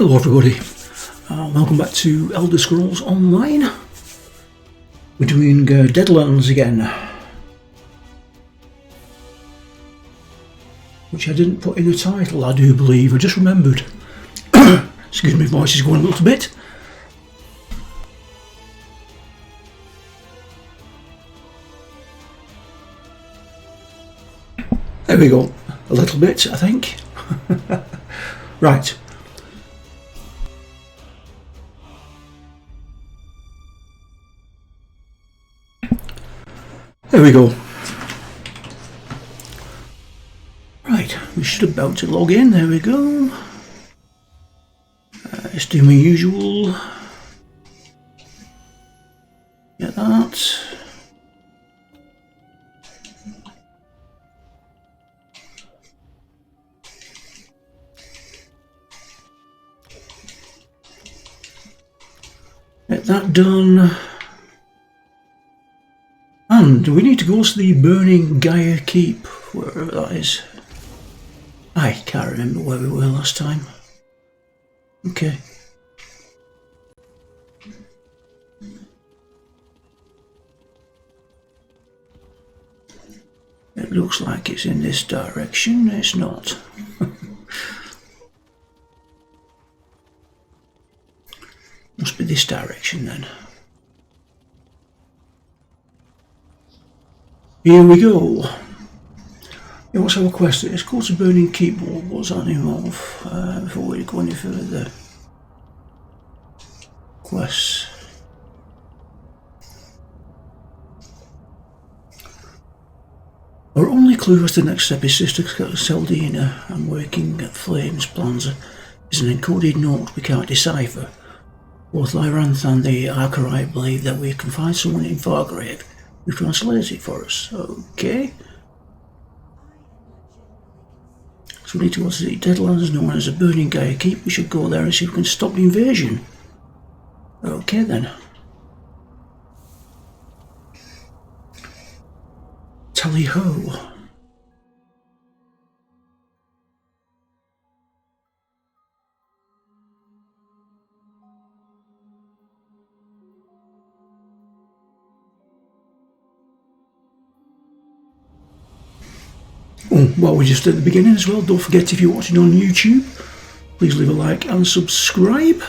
Hello everybody, welcome back to Elder Scrolls Online. We're doing Deadlands again, which I didn't put in the title, I do believe. I just remembered. Excuse me, voice is going a little bit. There we go, a little bit I think. Right. There we go. Right, we should have about to log in. There we go. Let's do my usual. Get that. Get that done. And we need to go to the Burning Gaia Keep, wherever that is. I can't remember where we were last time. Okay. It looks like it's in this direction. It's not. Must be this direction then. Here we go. Yeah, what's our quest? It's called to Burning Keep. What's that involve? Before we go any further. Quests. Our only clue as to the next step is Sister Seldina. I'm working at Flames plans. Is an encoded note we can't decipher. Both Lyranth and the Archerite believe that we can find someone in Fargrave who translates it for us. Okay. So we need to go to the Deadlands known as the Burning Gaia Keep. We should go there and see if we can stop the invasion. Okay then. Tally ho. Oh, while we're just at the beginning as well, don't forget if you're watching on YouTube, please leave a like and subscribe.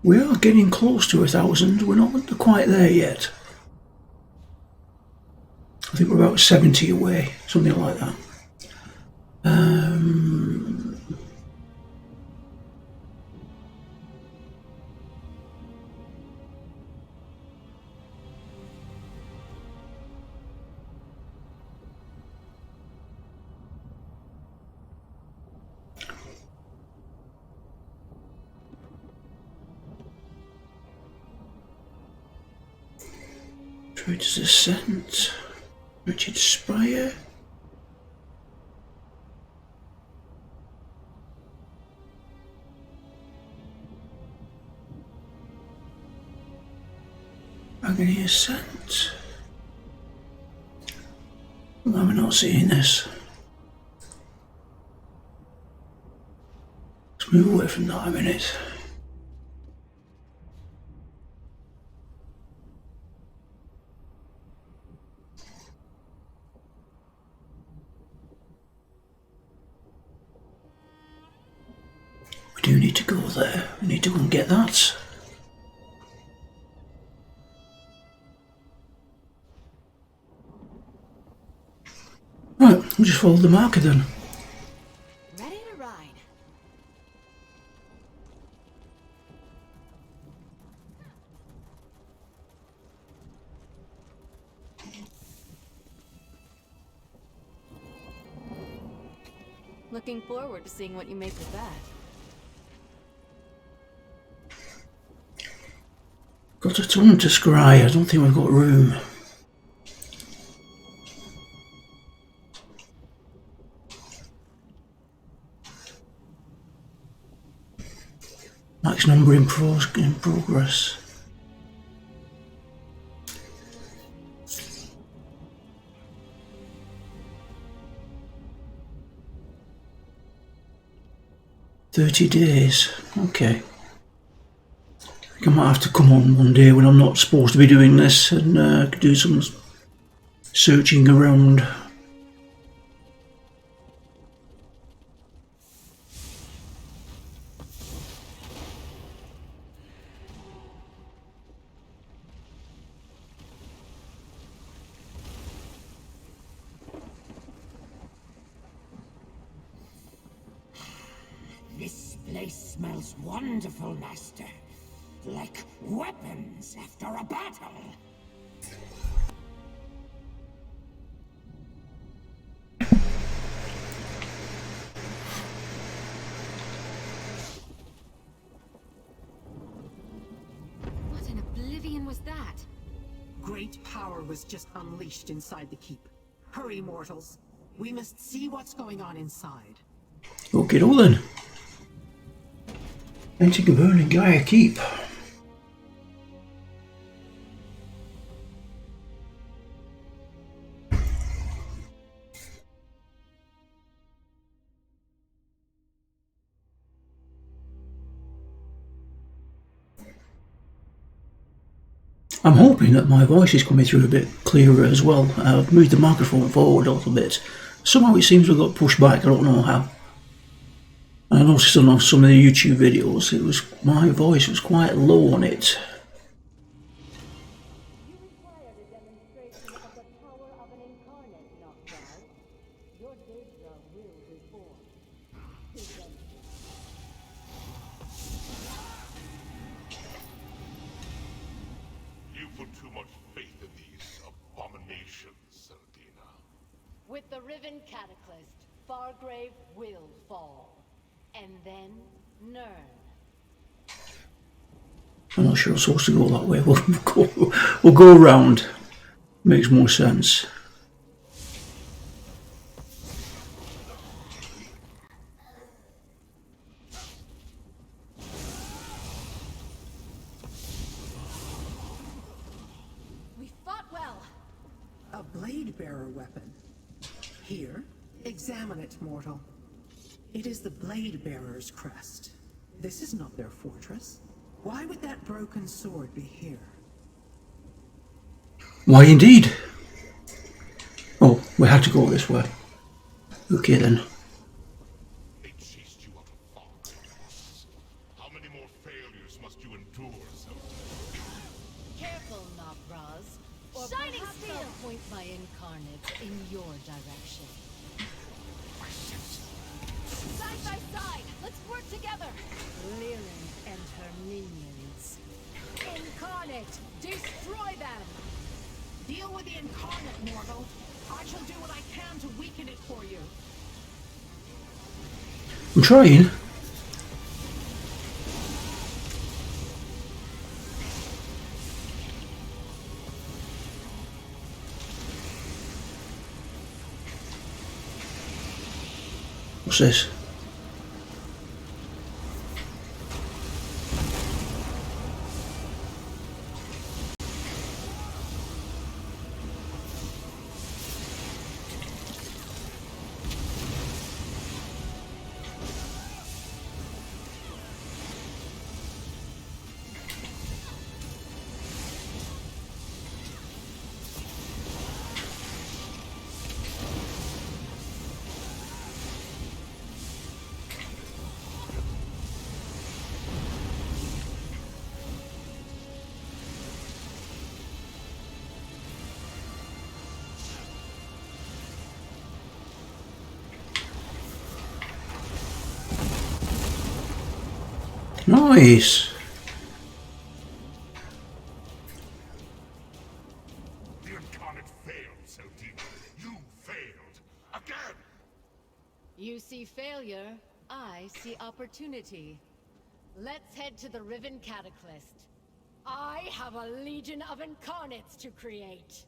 We are getting close to 1,000, we're not quite there yet. I think we're about 70 away, something like that. Trader's Ascent, Richard Spire. Agony Ascent. Why am I not seeing this? Let's move away from that a minute. We do need to go there. We need to go and get that. Right, we'll just follow the marker then. Ready to ride. Looking forward to seeing what you make with that. Got a ton to scry, I don't think we've got room. Max number in progress. 30 days. Okay. I think I might have to come on one day when I'm not supposed to be doing this and do some searching around. This place smells wonderful, Master. Like weapons after a battle. What in oblivion was that? Great power was just unleashed inside the keep. Hurry, mortals. We must see what's going on inside. Okay, all then. Painting a burning Gaia keep. I'm hoping that my voice is coming through a bit clearer as well. I've moved the microphone forward a little bit. Somehow it seems to have got pushed back, I don't know how. I noticed on some of the YouTube videos, my voice was quite low on it. You required a demonstration of the power of an incarnate, Magsorc. Your Daedra will reform. Present. You put too much faith in these abominations, Sardina. With the Riven Cataclysm, Fargrave will fall. And then Nern. I'm not sure I'm supposed to go that way. We'll go around. Makes more sense. We fought well. A blade-bearer weapon. Here, examine it, mortal. It is the blade-bearer's crest. This is not their fortress. Why would that broken sword be here? Why indeed? Oh, we had to go this way. Okay then. They chased you out of Fargrave. How many more failures must you endure, Sardina? Careful, Nokraz, or Shining perhaps steel! I'll point my incarnates in your direction. Side by side. Let's work together. Lirin and her minions. Incarnate, destroy them. Deal with the incarnate, mortal. I shall do what I can to weaken it for you. I'm trying. What's this? Nice. The incarnate failed, Sardina. You failed. Again! You see failure, I see opportunity. Let's head to the Riven Cataclysm. I have a legion of incarnates to create.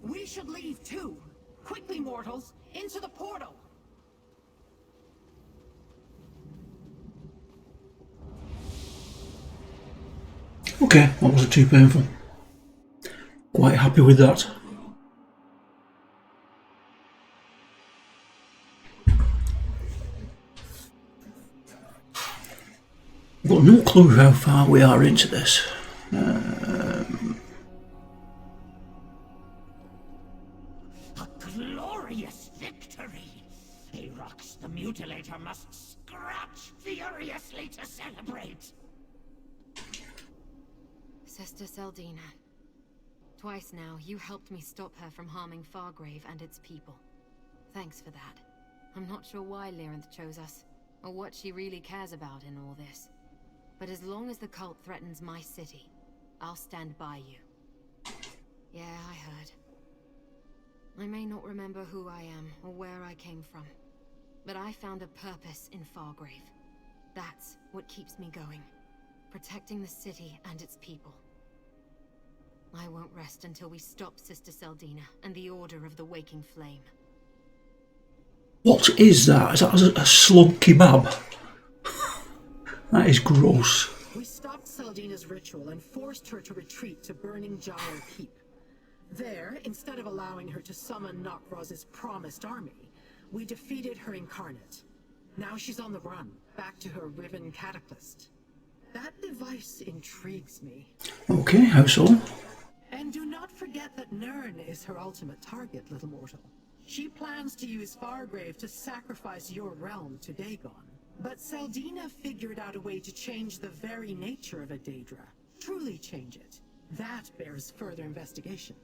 We should leave too. Quickly, mortals, into the portal. Okay, that wasn't too painful. Quite happy with that. Got no clue how far we are into this. A glorious victory! Arox the Mutilator must scratch furiously to celebrate! Sister Seldina. Twice now, you helped me stop her from harming Fargrave and its people. Thanks for that. I'm not sure why Lyranth chose us, or what she really cares about in all this. But as long as the cult threatens my city, I'll stand by you. Yeah, I heard. I may not remember who I am, or where I came from, but I found a purpose in Fargrave. That's what keeps me going. Protecting the city and its people. I won't rest until we stop Sister Seldina and the Order of the Waking Flame. What is that? Is that a slug kebab? That is gross. We stopped Seldina's ritual and forced her to retreat to Burning Gyre Keep. There, instead of allowing her to summon Nokroz's promised army, we defeated her incarnate. Now she's on the run, back to her Riven Cataclysm. That device intrigues me. Okay, how so? And do not forget that Nirn is her ultimate target, little mortal. She plans to use Fargrave to sacrifice your realm to Dagon. But Seldina figured out a way to change the very nature of a Daedra. Truly change it. That bears further investigation.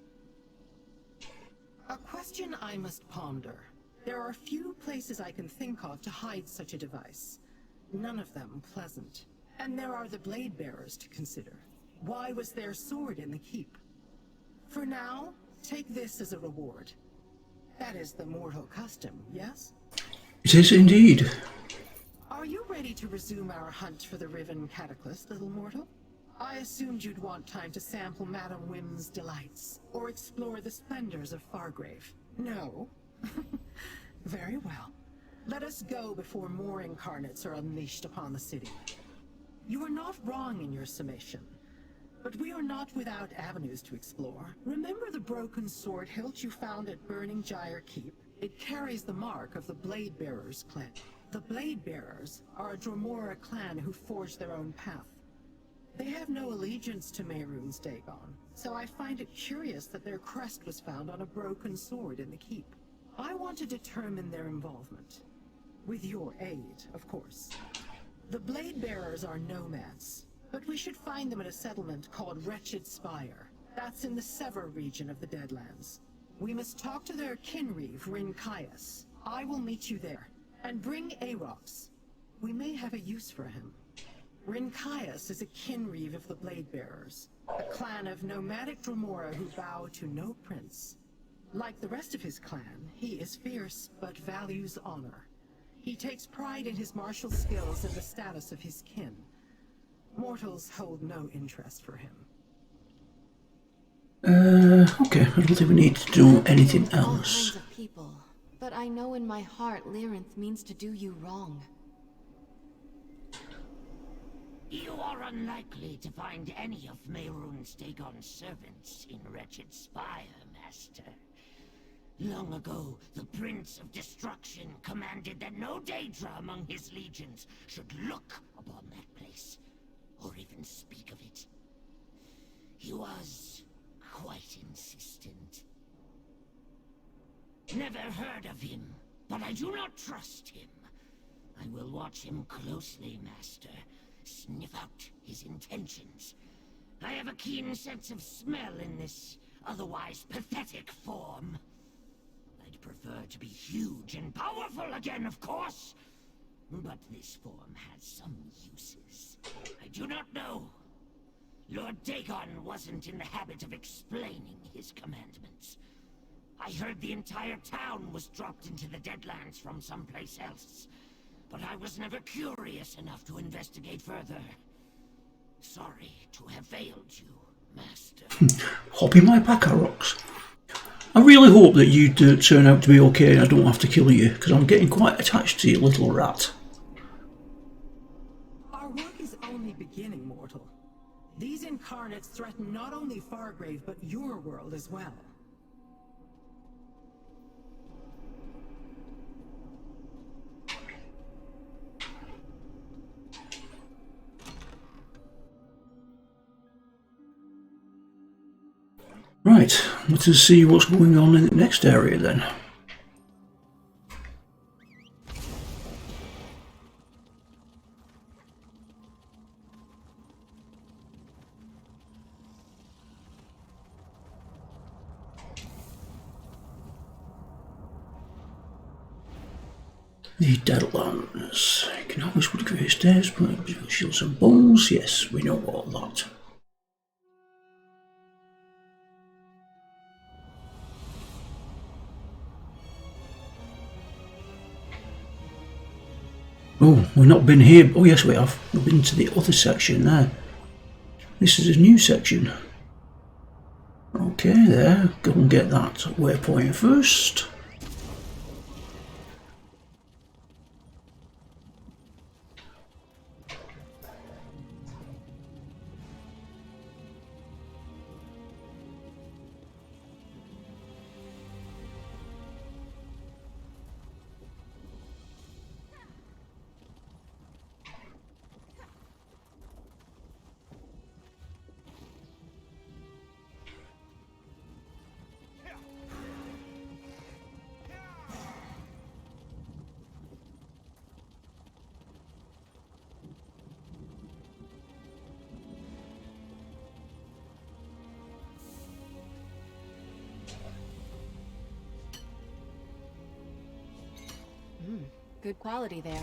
A question I must ponder. There are few places I can think of to hide such a device. None of them pleasant. And there are the Blade Bearers to consider. Why was their sword in the keep? For now, take this as a reward. That is the mortal custom, yes? It is indeed. Are you ready to resume our hunt for the Riven Cataclysm, little mortal? I assumed you'd want time to sample Madame Wim's delights, or explore the splendors of Fargrave. No? Very well. Let us go before more incarnates are unleashed upon the city. You are not wrong in your summation, but we are not without avenues to explore. Remember the broken sword hilt you found at Burning Gyre Keep? It carries the mark of the Blade Bearers clan. The Blade Bearers are a Dromora clan who forged their own path. They have no allegiance to Mehrunes Dagon, so I find it curious that their crest was found on a broken sword in the keep. I want to determine their involvement. With your aid, of course. The Blade Bearers are nomads, but we should find them at a settlement called Wretched Spire. That's in the Sever region of the Deadlands. We must talk to their kinreeve, Rinkias. I will meet you there. And bring Arox. We may have a use for him. Rinkias is a kinreeve of the Blade Bearers, a clan of nomadic Dromora who bow to no prince. Like the rest of his clan, he is fierce but values honor. He takes pride in his martial skills and the status of his kin. Mortals hold no interest for him. Okay, I don't think we need to do anything All else. kinds of people, but I know in my heart Lyranth means to do you wrong. You are unlikely to find any of Mehrunes Dagon's servants in Wretched Spire, Master. Long ago, the Prince of Destruction commanded that no Daedra among his legions should look upon that place, or even speak of it. He was quite insistent. Never heard of him, but I do not trust him. I will watch him closely, Master. Sniff out his intentions. I have a keen sense of smell in this otherwise pathetic form. I'd prefer to be huge and powerful again, of course. But this form has some uses. I do not know. Lord Dagon wasn't in the habit of explaining his commandments. I heard the entire town was dropped into the Deadlands from someplace else. But I was never curious enough to investigate further. Sorry to have failed you, Master. Hop in my pack, Arox. I really hope that you do turn out to be okay and I don't have to kill you, because I'm getting quite attached to you, little rat. Our work is only beginning, mortal. These incarnates threaten not only Fargrave, but your world as well. Right, let us see what's going on in the next area then. The Deadlands. You can always would create stairs, but shields and bones. Yes, we know all that. Oh, we've not been here. Oh yes, we have. We've been to the other section there. This is a new section. Okay, there. Go and get that waypoint first. Good quality there.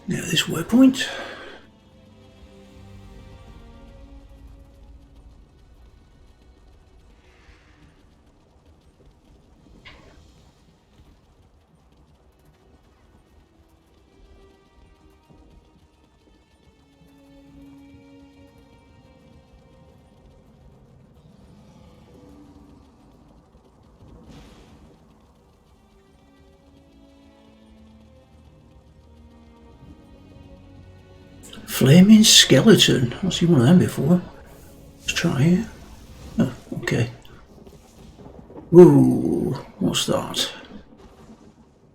Now this waypoint. Flaming skeleton. I've seen one of them before. Let's try it. Oh, okay. Whoa, what's that?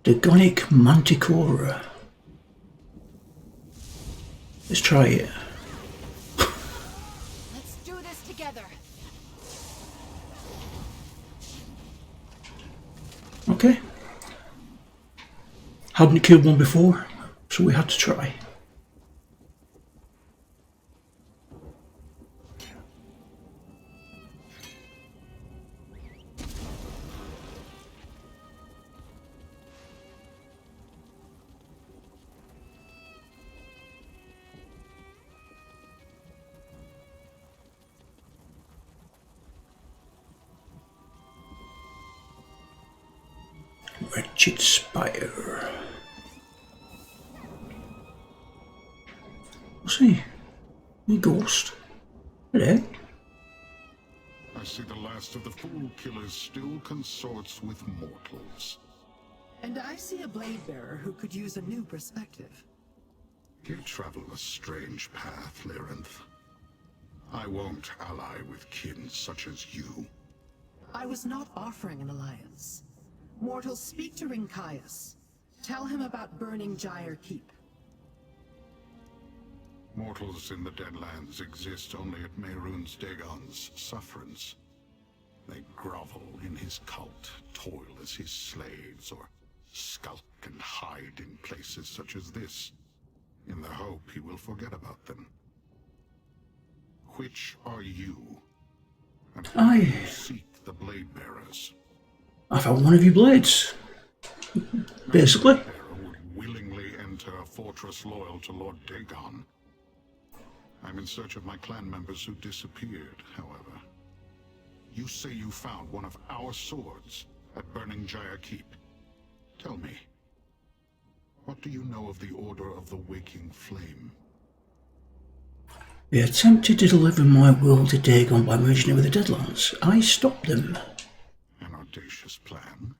Dagonic Manticore. Let's try it. Let's do this together. Okay. Hadn't killed one before, so we had to try. Wretched Spire. What's he? A ghost. Hello? I see the last of the fool killers still consorts with mortals. And I see a blade bearer who could use a new perspective. You travel a strange path, Lyranth. I won't ally with kin such as you. I was not offering an alliance. Mortals, speak to Rinkias. Tell him about burning Gyre Keep. Mortals in the Deadlands exist only at Mehrunes Dagon's sufferance. They grovel in his cult, toil as his slaves, or skulk and hide in places such as this, in the hope he will forget about them. Which are you? And why do you seek the Blade Bearers? I found one of your blades. Basically. The Blade Bearer would willingly enter a fortress loyal to Lord Dagon. I'm in search of my clan members who disappeared, however. You say you found one of our swords at Burning Gyre Keep. Tell me, what do you know of the Order of the Waking Flame? They attempted to deliver my world to Dagon by merging it with the Deadlands. I stopped them. An audacious plan.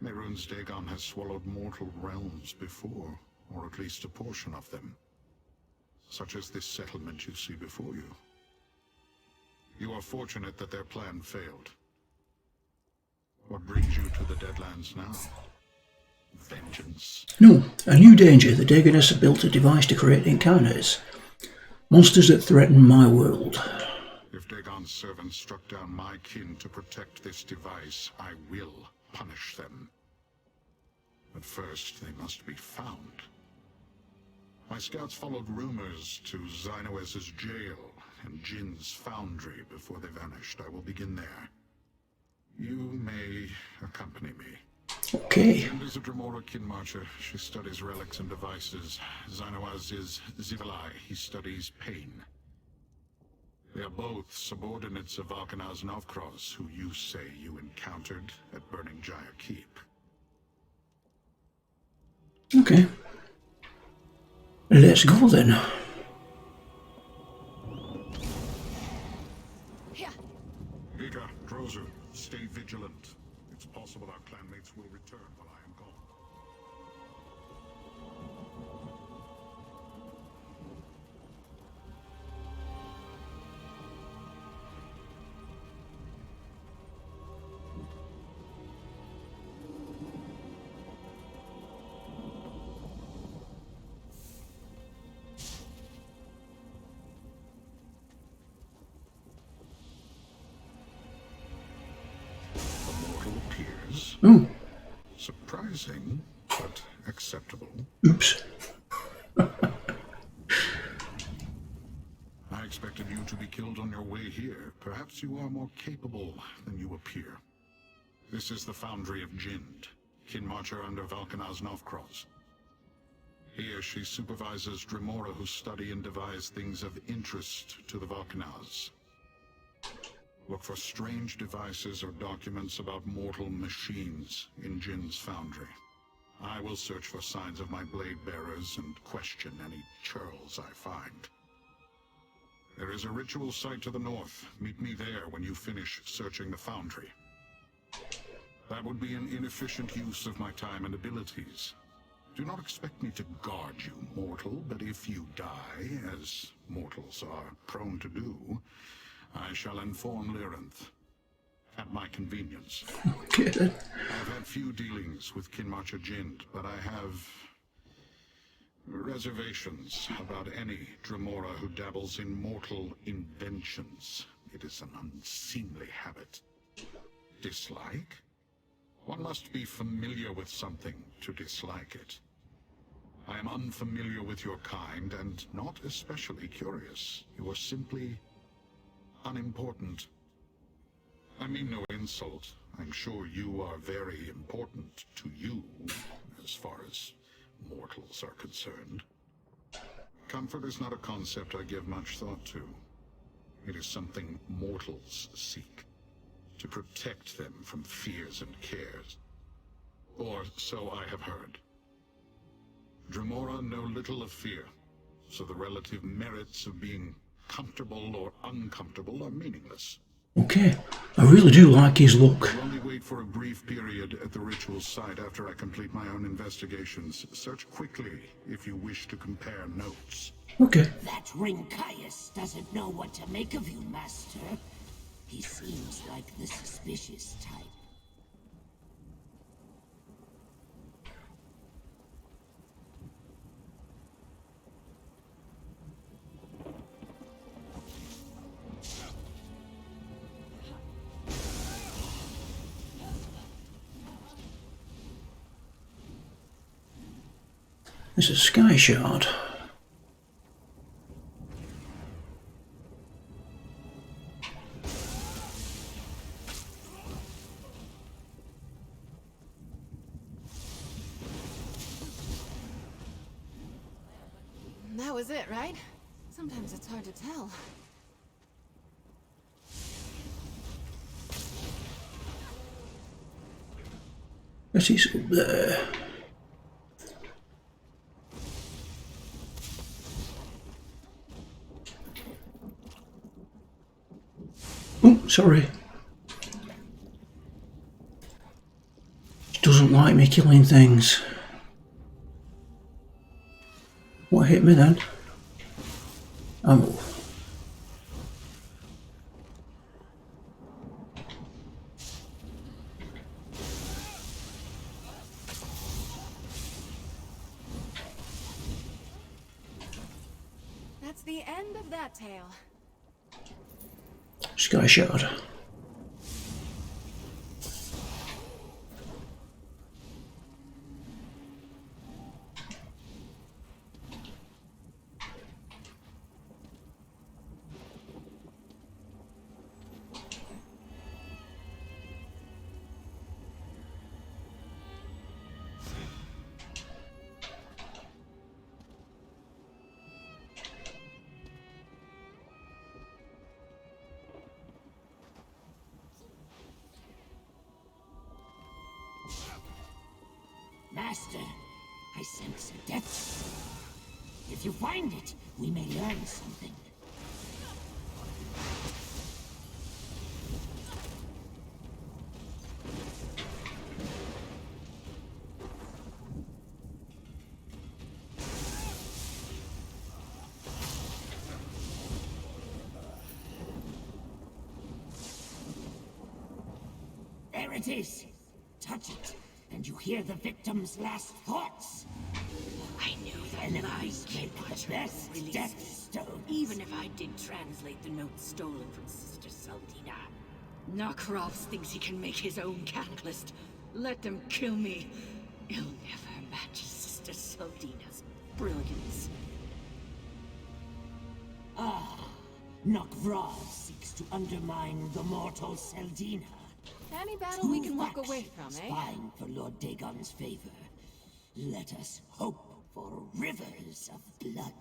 Mehrunes Dagon has swallowed mortal realms before, or at least a portion of them. such as this settlement you see before you. You are fortunate that their plan failed. What brings you to the Deadlands now? Vengeance. No, a new danger. The Dagoness have built a device to create incarnates. Monsters that threaten my world. If Dagon's servants struck down my kin to protect this device, I will punish them. But first, they must be found. My scouts followed rumors to Xynoes's jail and Jin's foundry before they vanished. I will begin there. You may accompany me. Okay. Jin is a Dremora kin marcher. She studies relics and devices. Xynoes is Zivalai. He studies pain. They are both subordinates of Valkanaz Novkros, who you say you encountered at Burning Gyre Keep. Okay. Let's go then. Here. Ika, Drozu, stay vigilant. It's possible our clanmates will return while I am gone. A mortal appears. Oh, Surprising, but acceptable. oops. I expected you to be killed on your way here. Perhaps you are more capable than you appear. This is the foundry of Jind, kin marcher under Valkanaz Novkros. Here she supervises Dremora who study and devise things of interest to the Valkanaz. Look for strange devices or documents about mortal machines in Jin's foundry. I will search for signs of my blade bearers and question any churls I find. There is a ritual site to the north. Meet me there when you finish searching the foundry. That would be an inefficient use of my time and abilities. Do not expect me to guard you, mortal, but if you die, as mortals are prone to do, I shall inform Lyrinth at my convenience. Okay then. I've had few dealings with Kinmarcher Jind, but I have reservations about any Dremora who dabbles in mortal inventions. It is an unseemly habit. Dislike? One must be familiar with something to dislike it. I am unfamiliar with your kind and not especially curious. You are simply unimportant. I mean no insult. I'm sure you are very important to you, as far as mortals are concerned. Comfort is not a concept I give much thought to. It is something mortals seek, to protect them from fears and cares. Or so I have heard. Dremora know little of fear, so the relative merits of being comfortable or uncomfortable are meaningless. Okay. I really do like his look. I'll only wait for a brief period at the ritual site after I complete my own investigations. Search quickly if you wish to compare notes. Okay. That Rinkias doesn't know what to make of you, Master. He seems like the suspicious type. There's a sky shard. That was it, right? Sometimes it's hard to tell. That is up there. Oh, sorry. She doesn't like me killing things. What hit me then? ammo. That's the end of that tale. Sky Shard. Master, I sense a depth. If you find it, we may learn something. There it is. Touch it, and you hear the victim's last thoughts. I knew that Enemies lies make came the best release death me. stones. Even if I did translate the notes stolen from Sister Saldina. Narkrovs thinks he can make his own catalyst. Let them kill me. He'll never match Sister Saldina's brilliance. Narkrovs seeks to undermine the mortal Saldina. Any battle we can walk away from, eh? Spying for Lord Dagon's favor. Let us hope for rivers of blood.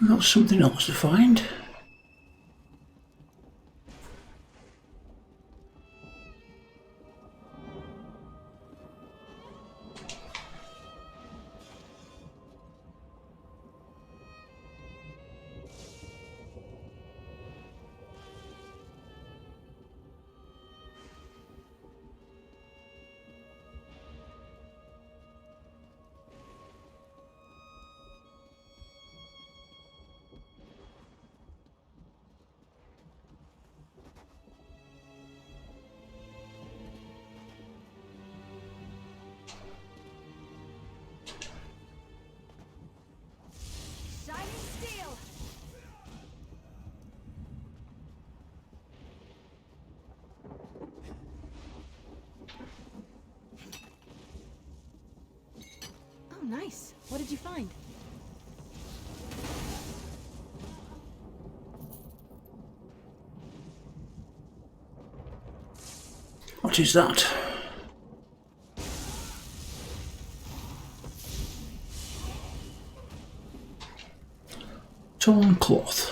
I've got something else to find. Shining steel! Oh, nice. What did you find? What is that? Torn cloth.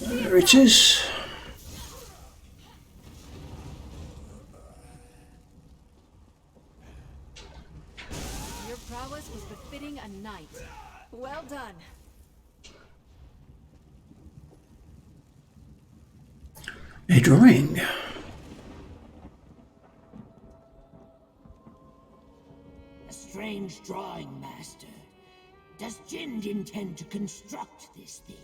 There it is. Your prowess was befitting a knight. Well done. A drawing. A strange drawing, Master. Does Jind intend to construct this thing?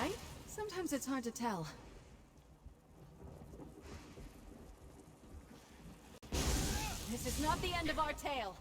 right? Sometimes it's hard to tell. This is not the end of our tale.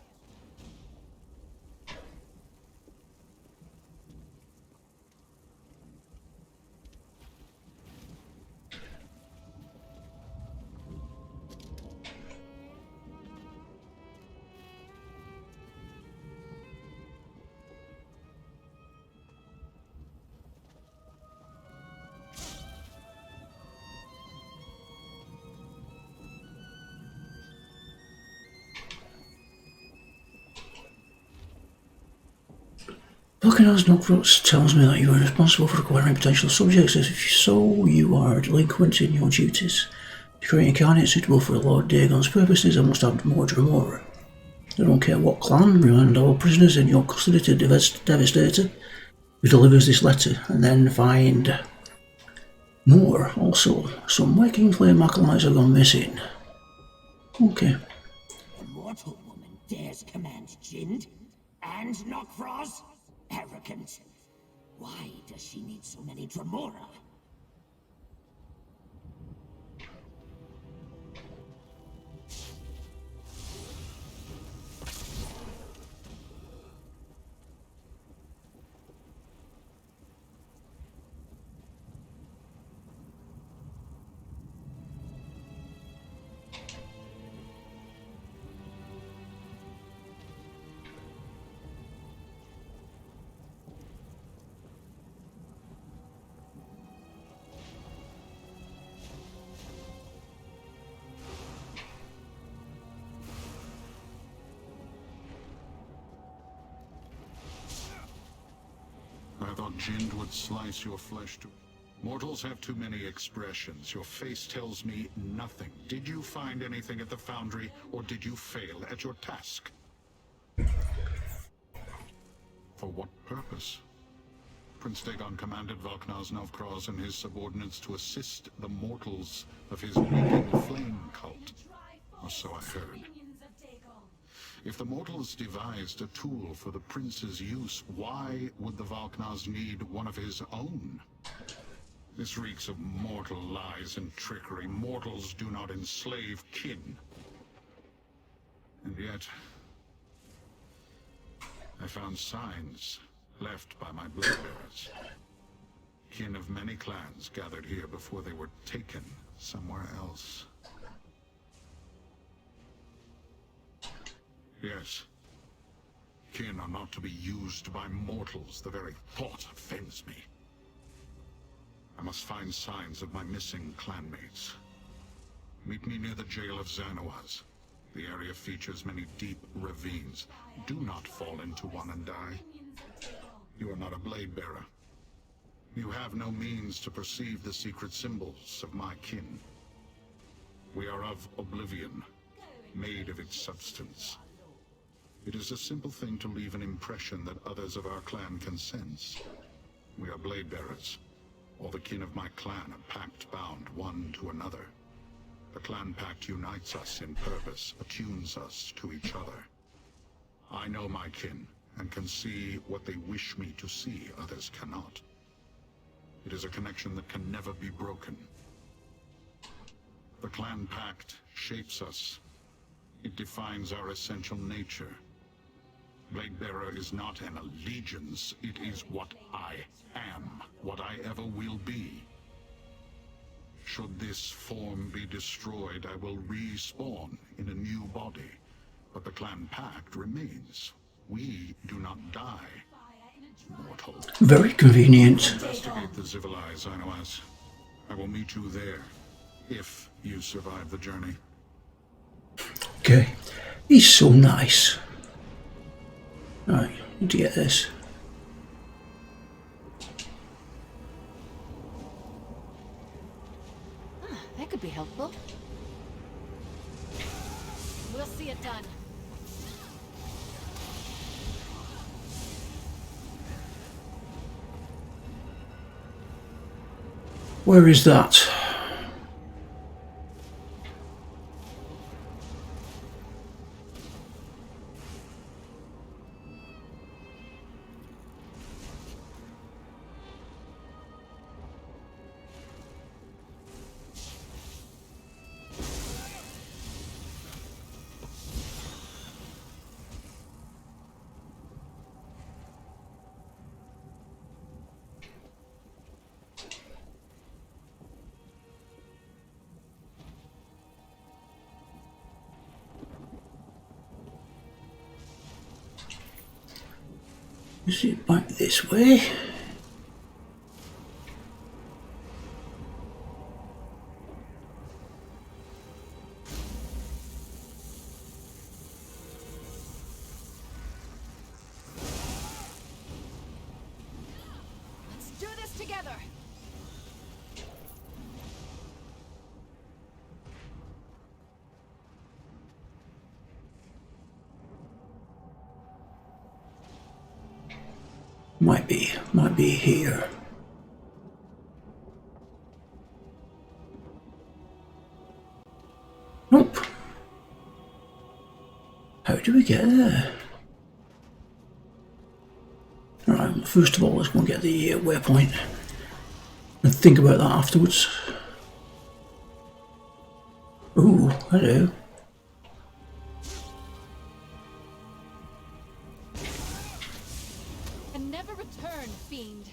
Vulcan's Nocrox tells me that you are responsible for acquiring potential subjects. If so, you are a delinquent in your duties. To create incarnates suitable for Lord Dagon's purposes, I must have more Dremora. I don't care what clan, remand all prisoners in your custody to Devastator, who delivers this letter, and then find more. Also, some working flame acolytes have gone missing. Okay. The mortal woman dares command Jind and Nokroz? Arrogant. Why does she need so many Dremora? I thought Jind would slice your flesh to... Mortals have too many expressions. Your face tells me nothing. Did you find anything at the foundry, or did you fail at your task? For what purpose? Prince Dagon commanded Valknar's Novkroz and his subordinates to assist the mortals of his reeking flame cult. Or so I heard. If the mortals devised a tool for the prince's use, why would the Valknars need one of his own? This reeks of mortal lies and trickery. Mortals do not enslave kin. And yet, I found signs left by my blade bearers. Kin of many clans gathered here before they were taken somewhere else. Yes. Kin are not to be used by mortals. The very thought offends me. I must find signs of my missing clanmates. Meet me near the jail of Xanawaz. The area features many deep ravines. Do not fall into one and die. You are not a blade bearer. You have no means to perceive the secret symbols of my kin. We are of oblivion, made of its substance. It is a simple thing to leave an impression that others of our clan can sense. We are blade bearers. All the kin of my clan are pact bound one to another. The clan pact unites us in purpose, attunes us to each other. I know my kin, and can see what they wish me to see, others cannot. It is a connection that can never be broken. The clan pact shapes us. It defines our essential nature. Bladebearer is not an allegiance, it is what I am, what I ever will be. Should this form be destroyed, I will respawn in a new body, but the clan pact remains. We do not die, mortal. Very convenient. Investigate the Zivilai, Xanawaz. I will meet you there, if you survive the journey. Okay. He's so nice. Right, need to get this. That could be helpful. We'll see it done. Where is that? Is it back this way? Let's do this together. Might be here. Nope. How do we get there? Alright, first of all, let's go and get the waypoint and think about that afterwards. Ooh, hello. And never return, fiend.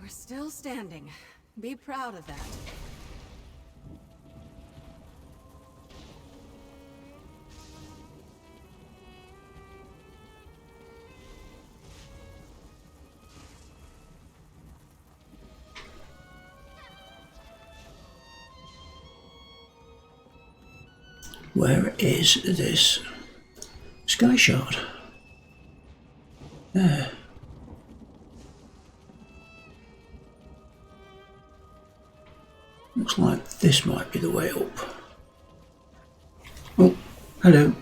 We're still standing. Be proud of that. Where is this sky shard? There. Looks like this might be the way up. Oh, hello.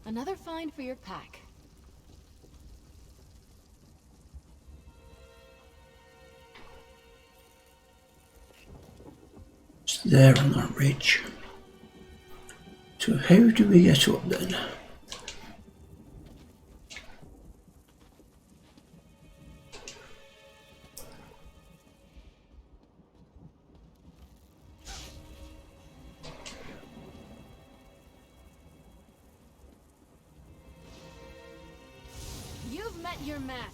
Another find for your pack. It's there on that ridge. So how do we get up then? You've met your match.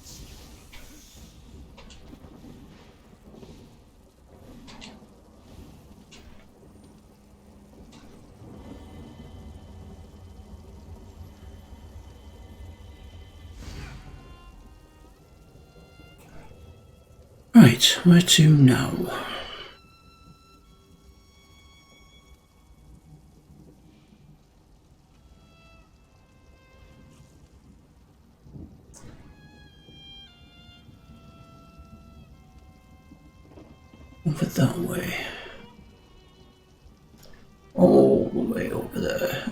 Right, where to now? Over that way. All the way over there.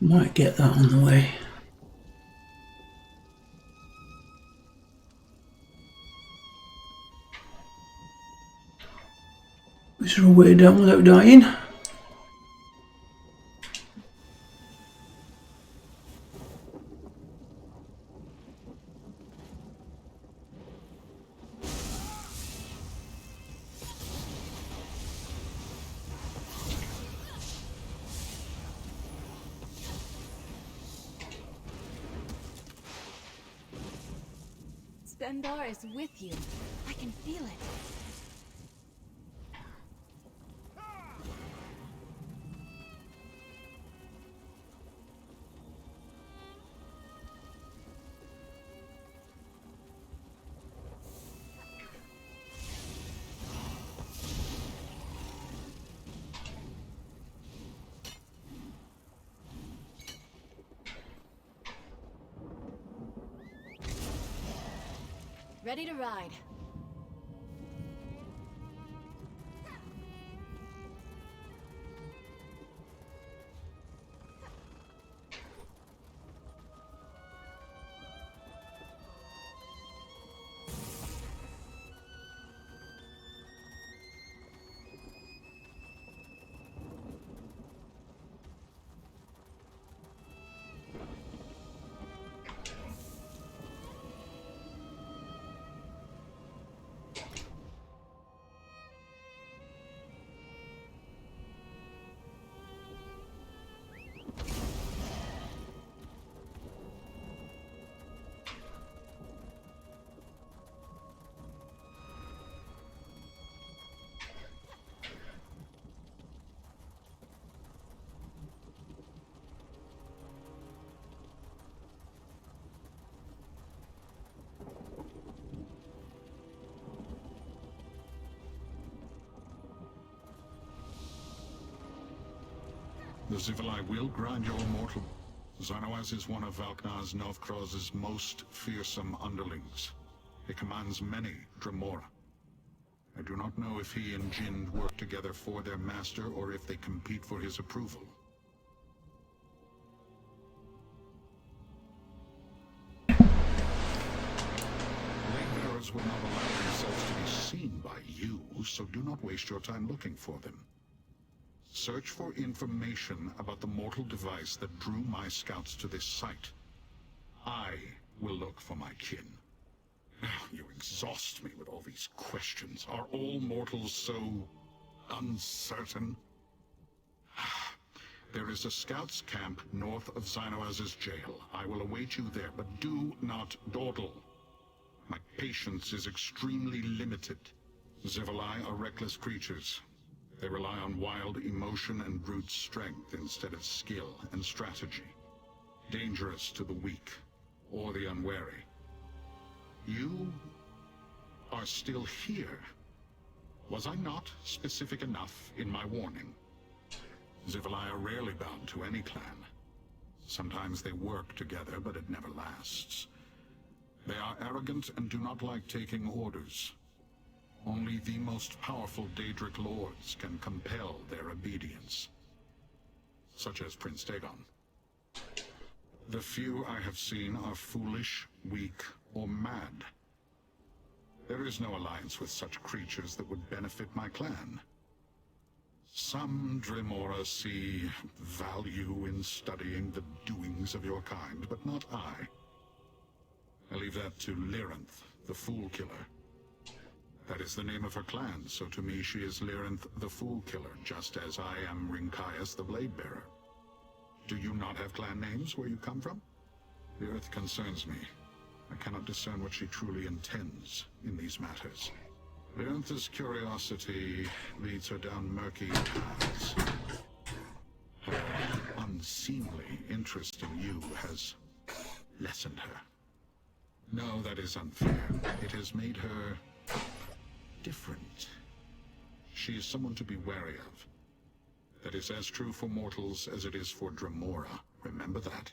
Might get that on the way. Is there a way down without dying? Stendarr is with you. I can feel it. Ready to ride. The Zivilai will grind your mortal. Xynoaz is one of Valknar's Novkroz's most fearsome underlings. He commands many Dremora. I do not know if he and Jinn work together for their master, or if they compete for his approval. Blade-bearers will not allow themselves to be seen by you, so do not waste your time looking for them. Search for information about the mortal device that drew my scouts to this site. I will look for my kin. You exhaust me with all these questions. Are all mortals so uncertain? There is a scouts camp north of Xynoaz's jail. I will await you there, but do not dawdle. My patience is extremely limited. Zivilai are reckless creatures. They rely on wild emotion and brute strength instead of skill and strategy. Dangerous to the weak or the unwary. You are still here. Was I not specific enough in my warning? Zivilai are rarely bound to any clan. Sometimes they work together, but it never lasts. They are arrogant and do not like taking orders. Only the most powerful Daedric lords can compel their obedience, such as Prince Dagon. The few I have seen are foolish, weak, or mad. There is no alliance with such creatures that would benefit my clan. Some Dremora see value in studying the doings of your kind, but not I. I leave that to Lyranth, the Fool Killer. That is the name of her clan, so to me she is Lyranth the Fool Killer, just as I am Rinkaius the Blade Bearer. Do you not have clan names where you come from? The earth concerns me. I cannot discern what she truly intends in these matters. Lyranth's curiosity leads her down murky paths. Her unseemly interest in you has lessened her. No, that is unfair. It has made her different. She is someone to be wary of. That is as true for mortals as it is for Dremora. Remember that.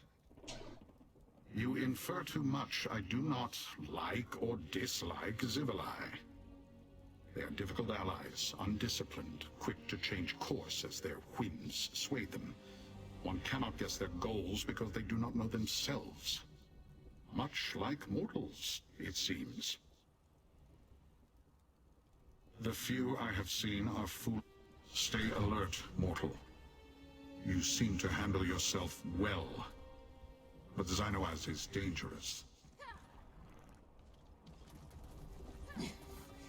You infer too much. I do not like or dislike Zivilai. They are difficult allies, undisciplined, quick to change course as their whims sway them. One cannot guess their goals because they do not know themselves. Much like mortals, it seems. The few I have seen are fool. Stay alert, mortal. You seem to handle yourself well, but Xynoaz is dangerous.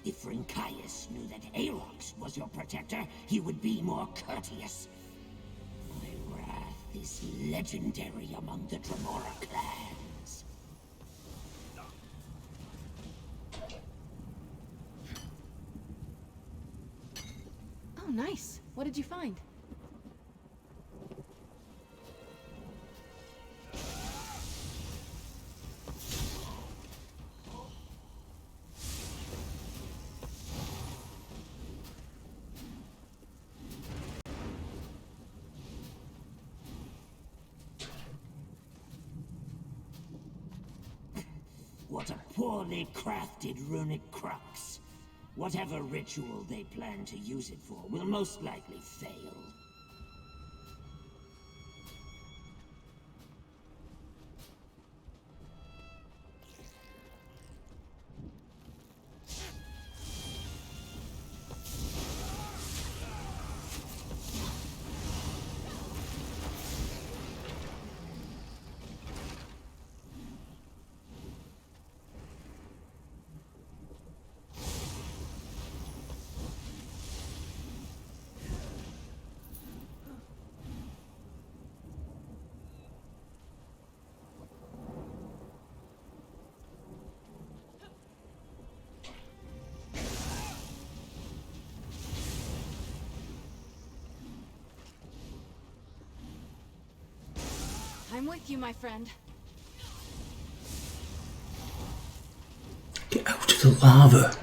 If Rinkaius knew that Aarox was your protector, he would be more courteous. My wrath is legendary among the Dremora clans. Oh, nice. What did you find? What a poorly crafted runic crux. Whatever ritual they plan to use it for will most likely fail. I'm with you, my friend. Get out of the lava.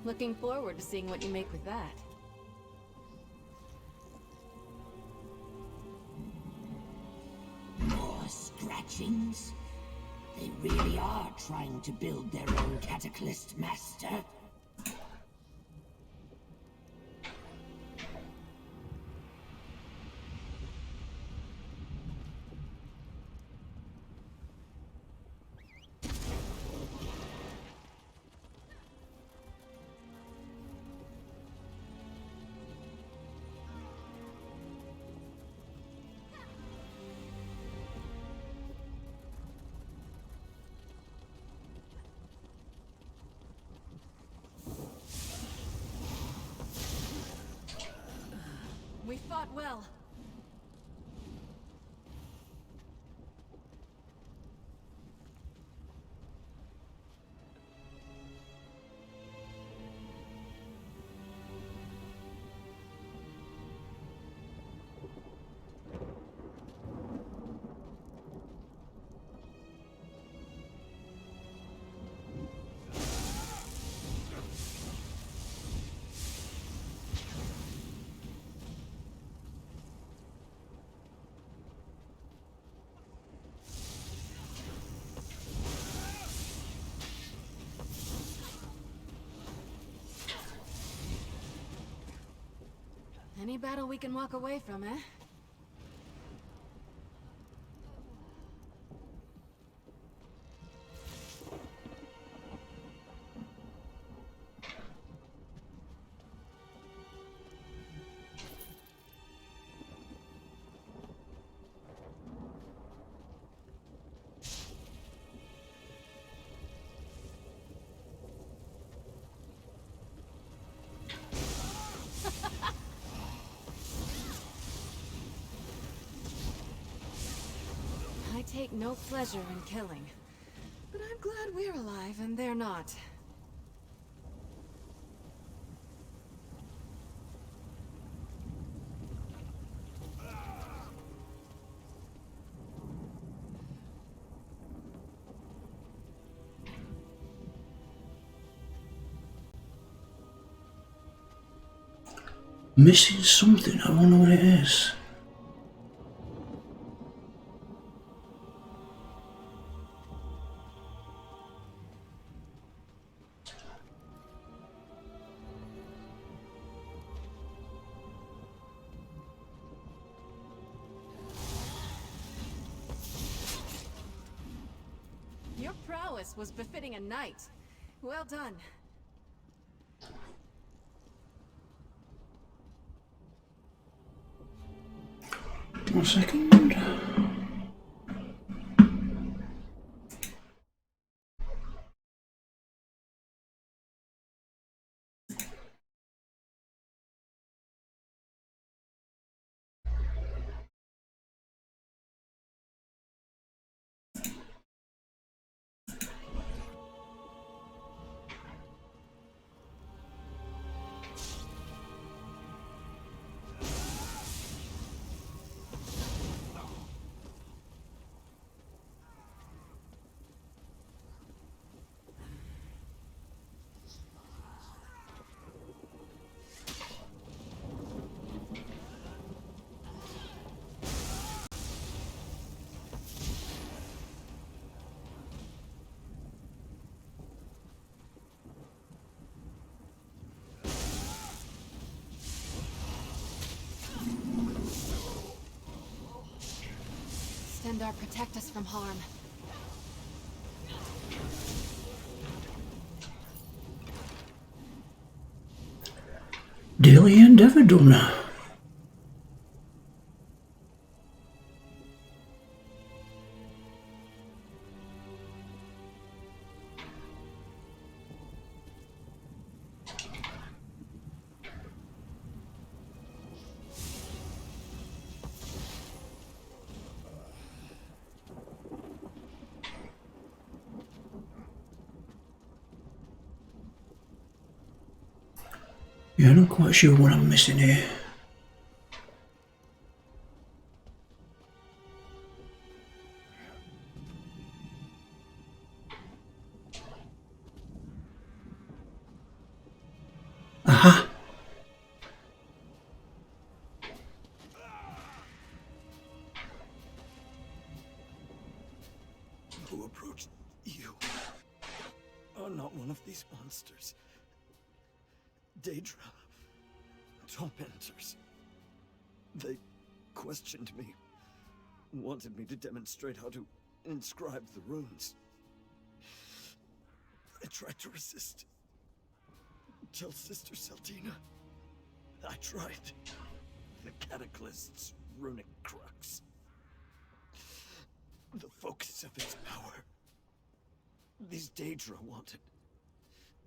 Looking forward to seeing what you make with that. More scratchings? They really are trying to build their own cataclysm, Master. We fought well. Any battle we can walk away from, eh? I take no pleasure in killing, but I'm glad we're alive and they're not. Missing something, I wonder what it is. Your prowess was befitting a knight. Well done. 1 second. Stendarr, protect us from harm. Daily endeavour done. Yeah, I'm not quite sure what I'm missing here. who approached you are not one of these monsters. Daedra. Tormentors. They questioned me. Wanted me to demonstrate how to inscribe the runes. I tried to resist. Tell Sister Saldina. I tried. The Cataclyst's runic crux. The focus of its power. These Daedra wanted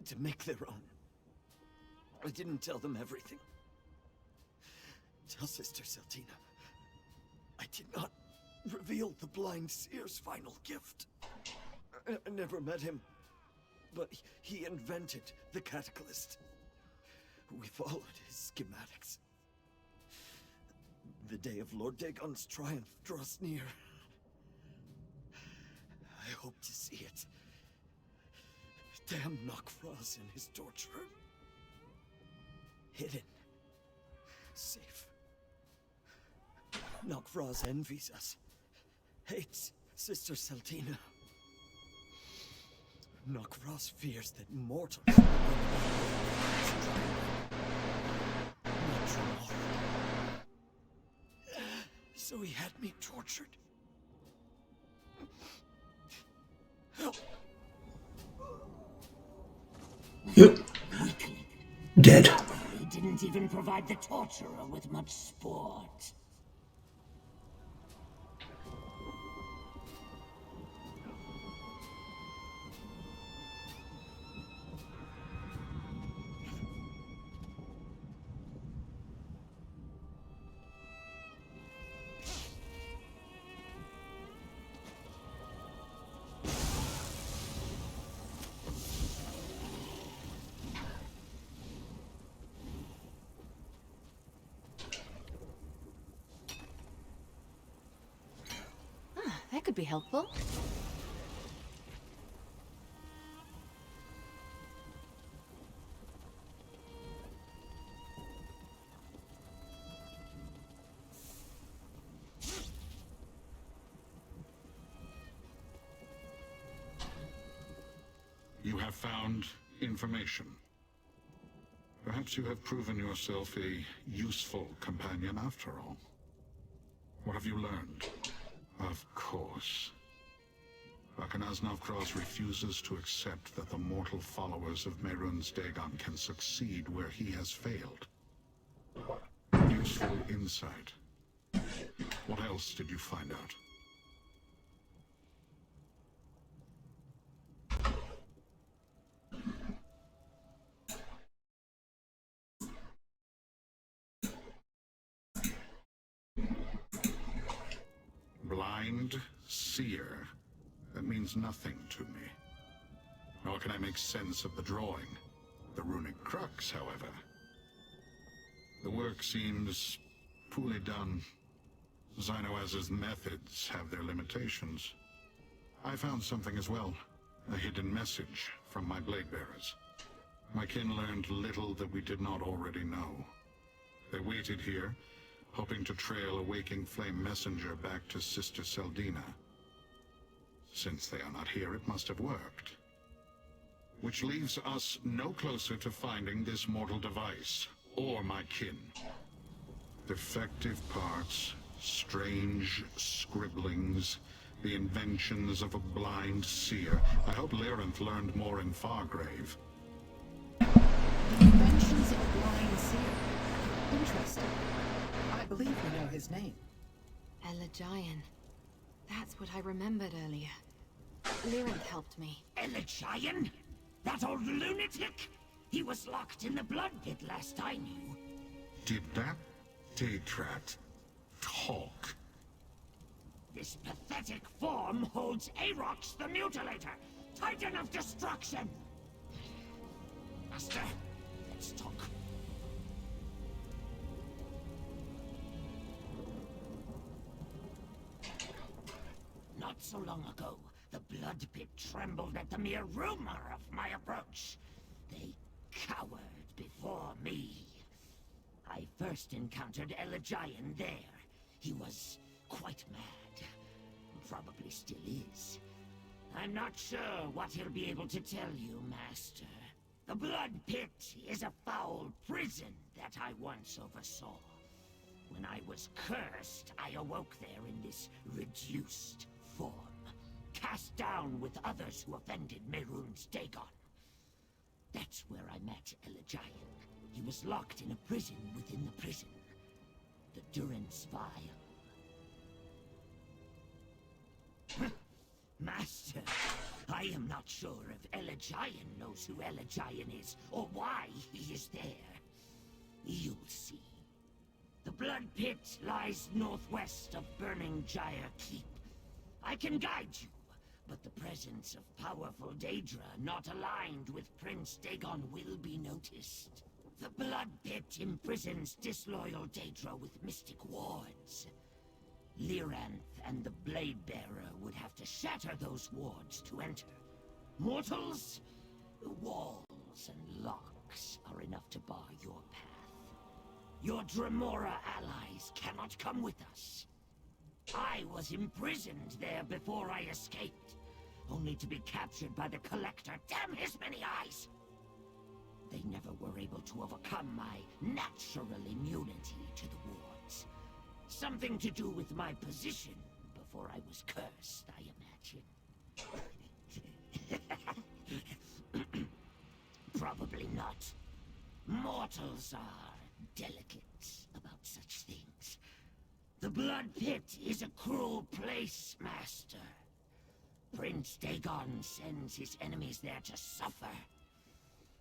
to make their own. I didn't tell them everything. Tell Sister Saldina. I did not reveal the Blind Seer's final gift. I never met him, but he invented the Cataclyst. We followed his schematics. The day of Lord Dagon's triumph draws near. I hope to see it. Damn Nok'Vraz and his torturer. Hidden. Safe. Nok'Vraz envies us. Hates Sister Saldina. Nok'Vraz fears that mortals will not tomorrow. So he had me tortured. Help. Yep. Dead. He didn't even provide the torturer with much sport. That could be helpful. You have found information. Perhaps you have proven yourself a useful companion after all. What have you learned? Of course. Arkanaz Nok'Vraz refuses to accept that the mortal followers of Mehrunes Dagon can succeed where he has failed. Useful insight. What else did you find out? Blind seer. That means nothing to me. Nor can I make sense of the drawing. The runic crux, however. The work seems poorly done. Xynoaz's methods have their limitations. I found something as well. A hidden message from my blade bearers. My kin learned little that we did not already know. They waited here, hoping to trail a waking flame messenger back to Sister Saldina. Since they are not here, it must have worked. Which leaves us no closer to finding this mortal device, or my kin. Defective parts, strange scribblings, the inventions of a blind seer. I hope Lyranth learned more in Fargrave. The inventions of a blind seer. Interesting. I believe we know his name. Elagian. That's what I remembered earlier. Lyranth helped me. Elagian? That old lunatic? He was locked in the blood pit last I knew. Did that Daedrat talk? This pathetic form holds Aarox the Mutilator, Titan of Destruction! Master, let's talk. Not so long ago, the blood pit trembled at the mere rumor of my approach. They cowered before me. I first encountered Elagian there. He was quite mad. Probably still is. I'm not sure what he'll be able to tell you, Master. The Blood Pit is a foul prison that I once oversaw. When I was cursed, I awoke there in this reduced form, cast down with others who offended Mehrunes Dagon. That's where I met Elijah. He was locked in a prison within the prison. The Durance Vile. Master, I am not sure if Elijah knows who Elijah is, or why he is there. You'll see. The Blood Pit lies northwest of Burning Gyre Keep. I can guide you, but the presence of powerful Daedra not aligned with Prince Dagon will be noticed. The Blood Pit imprisons disloyal Daedra with mystic wards. Lyranth and the Blade Bearer would have to shatter those wards to enter. Mortals, walls and locks are enough to bar your path. Your Dremora allies cannot come with us. I was imprisoned there before I escaped, only to be captured by the Collector. Damn his many eyes! They never were able to overcome my natural immunity to the wards. Something to do with my position before I was cursed, I imagine. Probably not. Mortals are delicate about such things. The Blood Pit is a cruel place, Master. Prince Dagon sends his enemies there to suffer.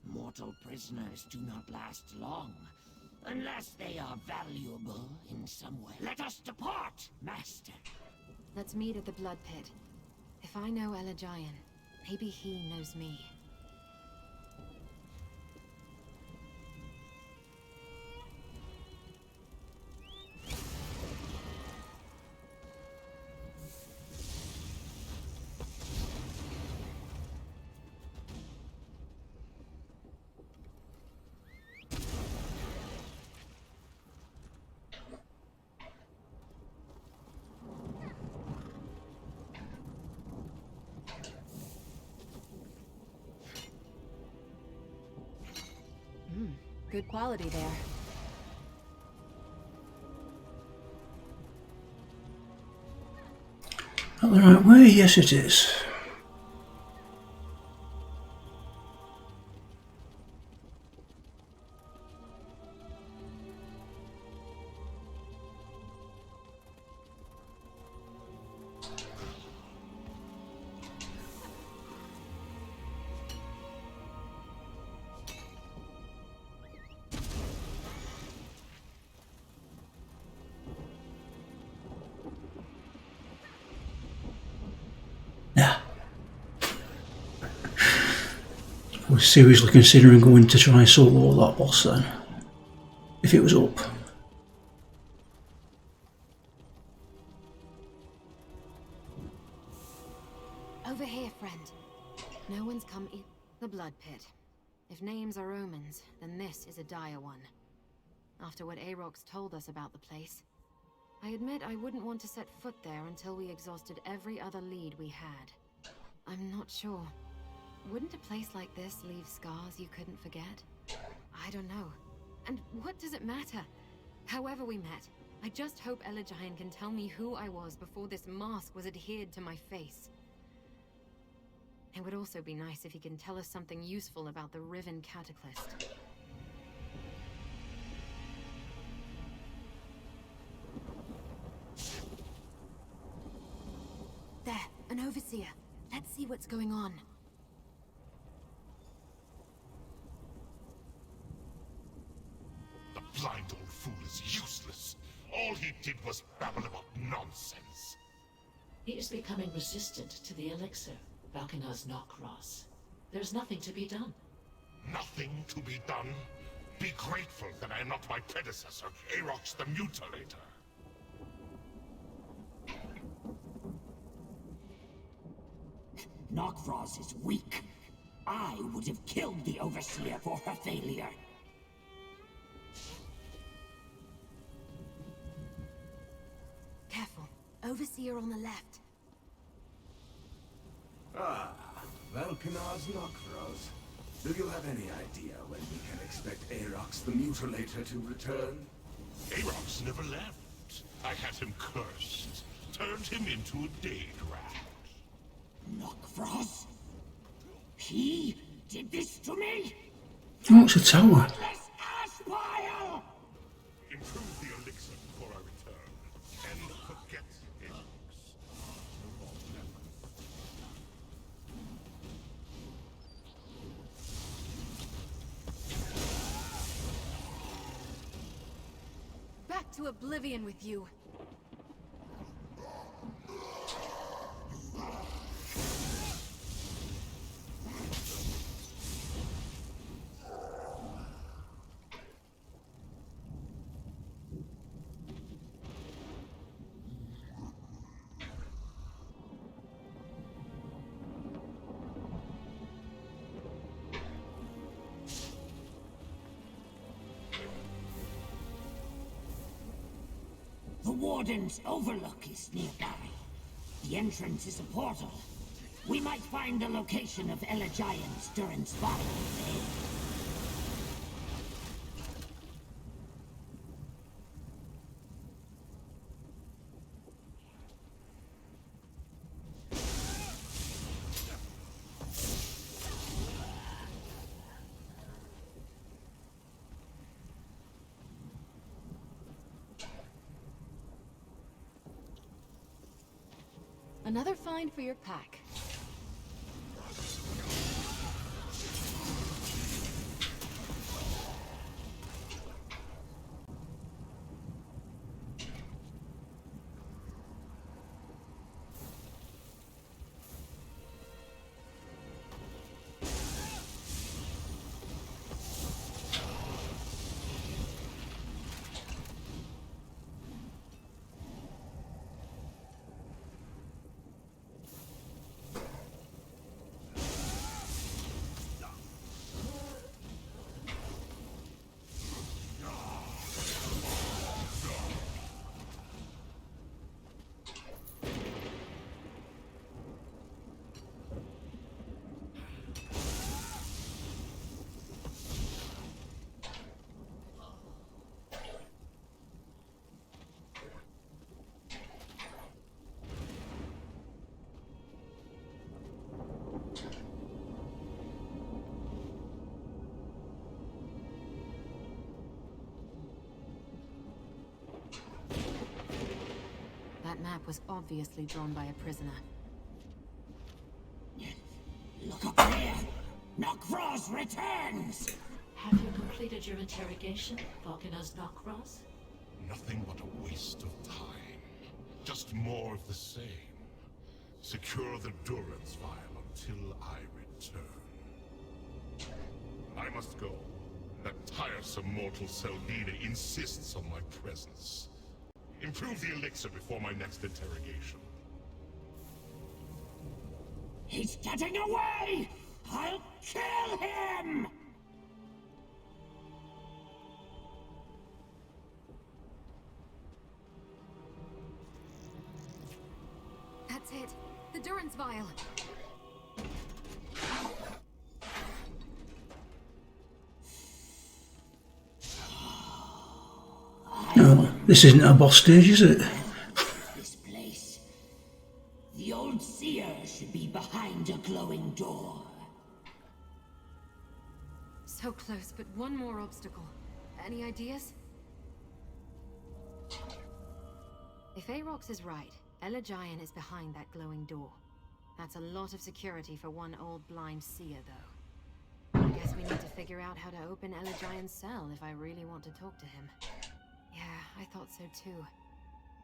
Mortal prisoners do not last long, unless they are valuable in some way. Let us depart, Master. Let's meet at the Blood Pit. If I know Elijah, maybe he knows me. Good quality there. Not the right way? Yes, it is. I was seriously considering going to try solo that boss then, if it was up. Over here, friend. No one's come in the Blood Pit. If names are omens, then this is a dire one. After what Aarox told us about the place, I admit I wouldn't want to set foot there until we exhausted every other lead we had. I'm not sure. Wouldn't a place like this leave scars you couldn't forget? I don't know. And what does it matter? However we met, I just hope Elijah can tell me who I was before this mask was adhered to my face. It would also be nice if he can tell us something useful about the Riven Cataclysm. There, an overseer. Let's see what's going on. The blind old fool is useless. All he did was babble about nonsense. He is becoming resistant to the elixir, Valkenar's Knockross. There's nothing to be done. Nothing to be done? Be grateful that I am not my predecessor, Aarox the Mutilator. Knockross is weak. I would have killed the Overseer for her failure. Careful. Overseer on the left. Ah, Valkanar's Knockfrost. Do you have any idea when we can expect Arox the Mutilator to return? Arox never left. I had him cursed. Turned him into a dade rat. Knockfrost? He did this to me? Oh, it's a tower. This aspire! Improve the elixir before I return. And forget Arox. Back to oblivion with you. The Warden's Overlook is nearby. The entrance is a portal. We might find the location of Elagian's Durance Vial there. Another find for your pack. That map was obviously drawn by a prisoner. Look up there! Knockfrost returns! Have you completed your interrogation, Valkanar's Knockfrost? Nothing but a waste of time. Just more of the same. Secure the Durance Vial until I return. I must go. That tiresome mortal Seldina insists on my presence. Improve the elixir before my next interrogation. He's getting away! I'll kill him! That's it. The Durance Vial. Oh, this isn't a boss stage, is it? This place. The old seer should be behind a glowing door. So close, but one more obstacle. Any ideas? If Arox is right, Elagian is behind that glowing door. That's a lot of security for one old blind seer, though. I guess we need to figure out how to open Elagian's cell if I really want to talk to him. Yeah, I thought so too.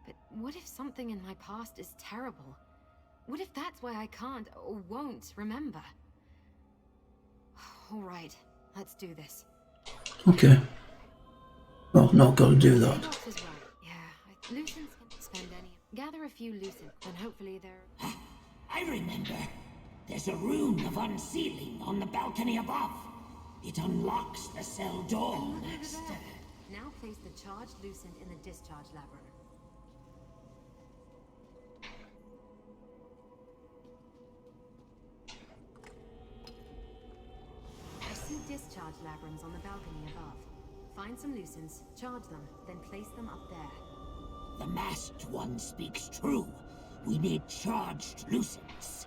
But what if something in my past is terrible? What if that's why I can't or won't remember? All right, let's do this. Okay. Well, not got to do that. Arox is right. Yeah, Lucents can spend any. Gather a few Lucent, and hopefully they're. I remember. There's a rune of unsealing on the balcony above. It unlocks the cell door, Master. Now place the charged Lucent in the discharge labyrinth. discharge labrums on the balcony above. Find some loose ends, charge them, then place them up there. The masked one speaks true. We need charged lucents.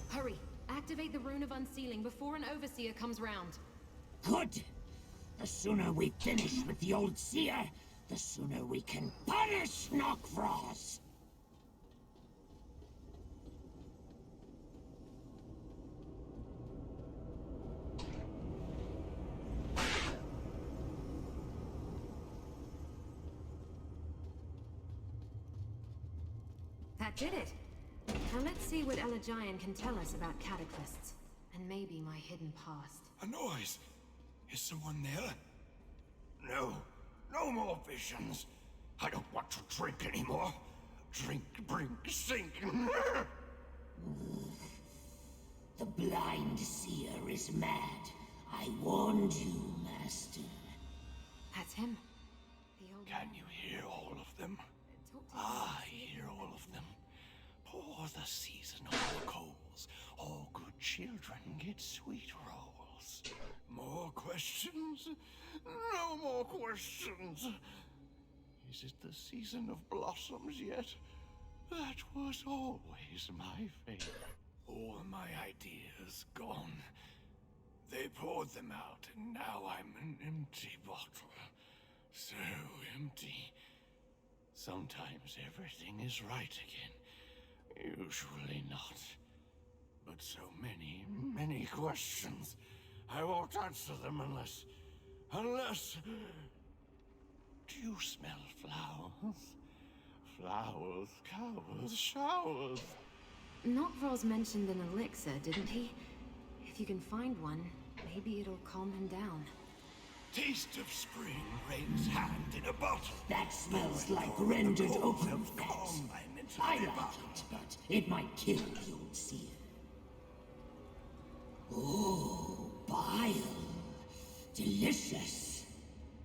Hurry! Activate the Rune of Unsealing before an Overseer comes round. Good! The sooner we finish with the old seer, the sooner we can punish Nokvros! That did it! Now let's see what Elagian can tell us about cataclysts, and maybe my hidden past. A noise! Is someone there? No. No more visions. I don't want to drink anymore. Drink, brink, sink. The blind seer is mad. I warned you, Master. That's him. The old Can you hear all of them? Talk to I hear all of them. Pour the season of the coals. All good children get sweet rolls. More questions? No more questions. Is it the season of blossoms yet? That was always my fate. All my ideas gone. They poured them out, and now I'm an empty bottle. So empty. Sometimes everything is right again. Usually not. But so many, many questions. I won't answer them unless... Do you smell flowers? Flowers, cowers, showers. Nokvros mentioned an elixir, didn't he? If you can find one, maybe it'll calm him down. Taste of spring, rain's hand in a bottle. That smells like rendered open fat. I like it, but it might kill the old seer. Oh, bile. Delicious.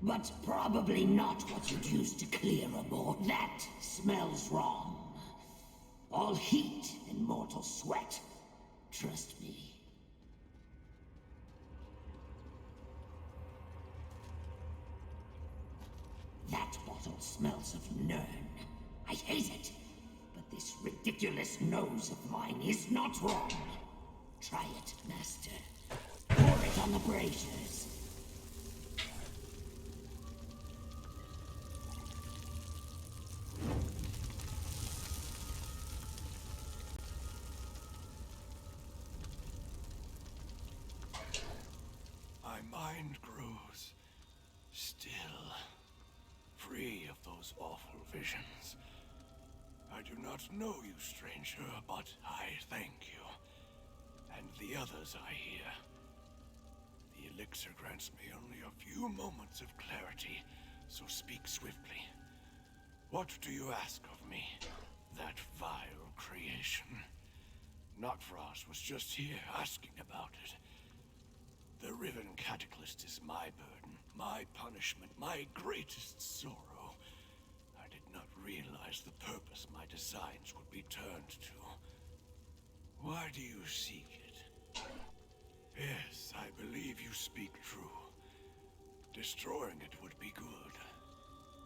But probably not what you'd use to clear a mortal. That smells wrong. All heat and mortal sweat. Trust me. That bottle smells of Nern. I hate it. But this ridiculous nose of mine is not wrong. Try it, Master. Pour it on the braziers. My mind grows still, free of those awful visions. I do not know you, stranger, but I thank you. And the others I hear. The elixir grants me only a few moments of clarity, so speak swiftly. What do you ask of me? That vile creation. Nokvros was just here asking about it. The Riven Cataclyst is my burden, my punishment, my greatest sorrow. I did not realize the purpose my designs would be turned to. Why do you seek it? Yes, I believe you speak true. Destroying it would be good.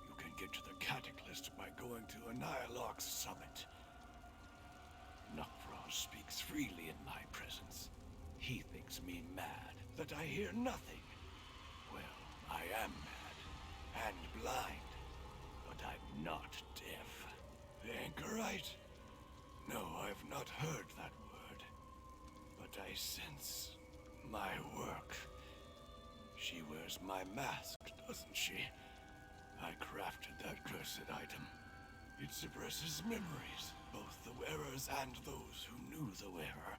You can get to the Cataclysm by going to Annihilarch's summit. Nocros speaks freely in my presence. He thinks me mad, that I hear nothing. Well, I am mad, and blind, but I'm not deaf. The Anchorite? No, I've not heard that word. But I sense my work. She wears my mask, doesn't she? I crafted that cursed item. It suppresses memories, both the wearers and those who knew the wearer.